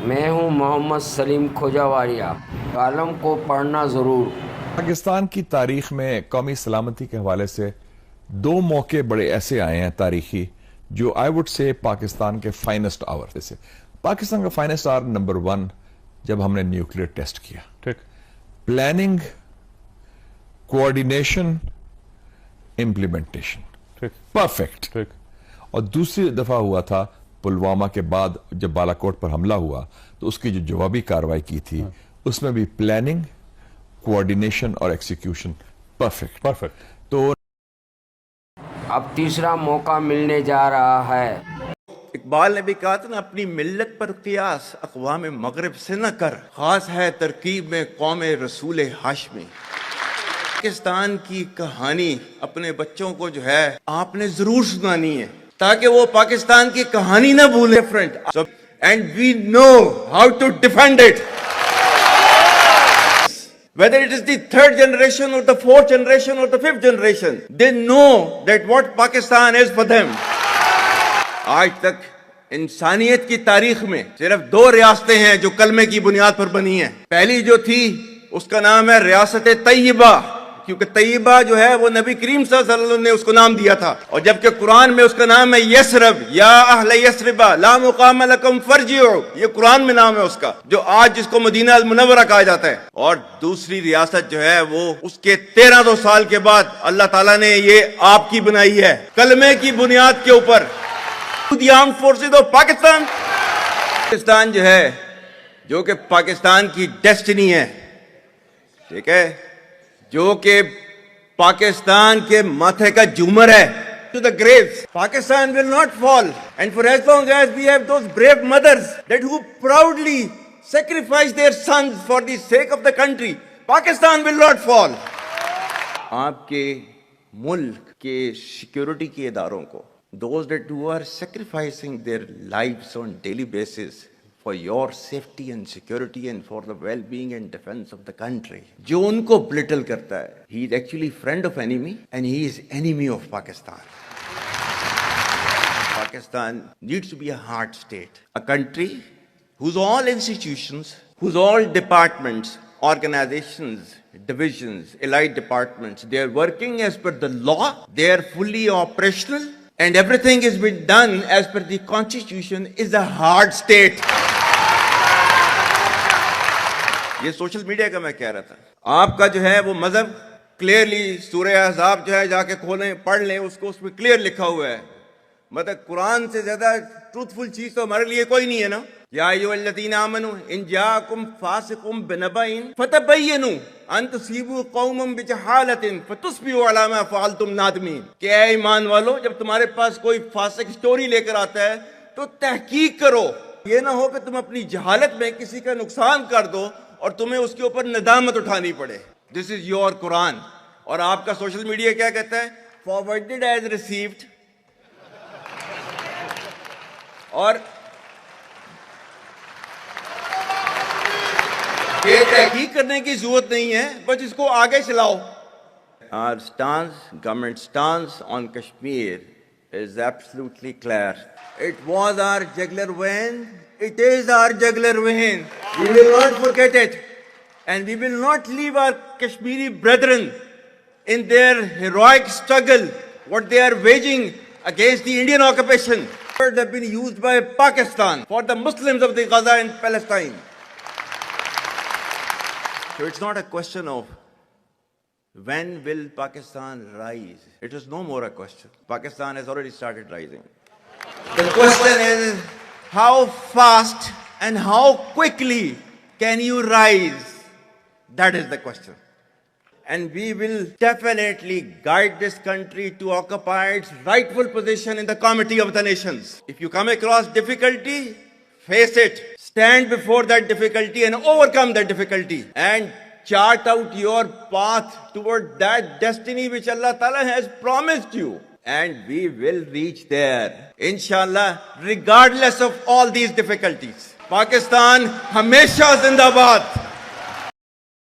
मैं हूं मोहम्मद सलीम खोजावारिया। कालम को पढ़ना ज़रूर। पाकिस्तान की तारीख में कौमी सलामती के हवाले से दो मौके बड़े ऐसे आए हैं तारीखी, जो आई वुड से पाकिस्तान के फाइनेस्ट आवर से। पाकिस्तान का फाइनेस्ट आवर नंबर 1, जब हमने न्यूक्लियर टेस्ट किया। ठीक, प्लानिंग, कोऑर्डिनेशन, इंप्लीमेंटेशन, ठीक, परफेक्ट। ठीक, और दूसरी दफा हुआ था पुलवामा के बाद, जब बालाकोट पर हमला हुआ तो उसकी जो जवाबी कार्रवाई की थी, उसमें भी प्लानिंग, कोऑर्डिनेशन और एक्सिक्यूशन परफेक्ट। तो अब तीसरा मौका मिलने जा रहा है। इकबाल ने भी कहा था ना, अपनी मिल्लत पर कियास अक़वाम मगरिब से न कर, खास है तरकीब में कौम रसूल हाशमी। पाकिस्तान की कहानी अपने बच्चों को जो है आपने जरूर सुनानी है, ताकि वो पाकिस्तान की कहानी ना भूले friend. And we know how to defend it, whether it is the third generation or the fourth generation or the fifth generation, they know that what Pakistan is for them. आज तक इंसानियत की तारीख में सिर्फ 2 रियासतें हैं जो कलमे की बुनियाद पर बनी हैं। पहली जो थी उसका नाम है रियासत तैयबा, क्योंकि तैयबा जो है वो नबी करीम सल्लल्लाहु अलैहि वसल्लम ने उसको नाम दिया था। और जबकि कुरान में उसका नाम है यसरब, या अहले यसरबा ला मुकाम लकुम फरजिउ, ये कुरान में नाम है उसका, जो आज जिसको मदीना अल मुनव्वरा कहा जाता है। और दूसरी रियासत जो है वो उसके 1300 साल के बाद अल्लाह ताला ने ये आपकी बनाई है, कलमे की बुनियाद के ऊपर। Armed forces of Pakistan, Pakistan जो है, जो कि पाकिस्तान की डेस्टिनी है, ठीक है, जो कि पाकिस्तान के माथे का झूमर है, to the graves. Pakistan will not fall, and for as long as we have those brave mothers that who proudly sacrifice their sons for the sake of the country, Pakistan will not fall. आपके मुल्क के security के इदारों को, those that who are sacrificing their lives on daily basis for your safety and security and for the well-being and defense of the country, जो उनको belittle करता है, he is actually friend of enemy and he is enemy of Pakistan. Pakistan needs to be a hard state, a country whose all institutions, whose all departments, organizations, divisions, allied departments, they are working as per the law, they are fully operational, and everything is being done as per the constitution, is a hard state. ये social media का मैं कह रहा था, आपका जो है वो मजहब क्लियरली सूरह अहज़ाब जो है जाके खोलें, पढ़ लें उसको, उसमें क्लियर लिखा हुआ है। मतलब कुरान से ज्यादा ट्रूथफुल चीज तो हमारे लिए कोई नहीं है ना। या अय्युहल्लज़ीना आमनू इन जाअकुम फासिकुम बिनबइन फतबय्यनु अन तुसीबू कौमम बिजहालतिन फतुस्बिहू अला मा फअलतुम नादिमीन। कि ऐ ईमान वालो, जब तुम्हारे पास कोई फासिक स्टोरी लेकर आता है तो तहकीक करो, ये ना हो कि तुम अपनी जहालत में किसी का नुकसान कर दो और तुम्हें उसके ऊपर नदामत उठानी पड़े। This is your Quran. और आपका सोशल मीडिया क्या कहता है? Forwarded as received. और ये तहकीक करने की जरूरत नहीं है, बस इसको आगे चलाओ। Our stance, government stance on Kashmir is absolutely clear. It was our jugular vein. It is our jugular vein. We will not forget it, and we will not leave our Kashmiri brethren in their heroic struggle, what they are waging against the Indian occupation. Words have been used by Pakistan for the Muslims of the Gaza and Palestine. So it's not a question of when will Pakistan rise. It is no more a question. Pakistan has already started rising. The question is how fast and how quickly can you rise? That is the question. And we will definitely guide this country to occupy its rightful position in the Committee of the Nations. If you come across difficulty, face it. Stand before that difficulty and overcome that difficulty. And chart out your path toward that destiny which Allah Ta'ala has promised you. And we will reach there, inshallah, regardless of all these difficulties. Pakistan, Hamesha Zindabad.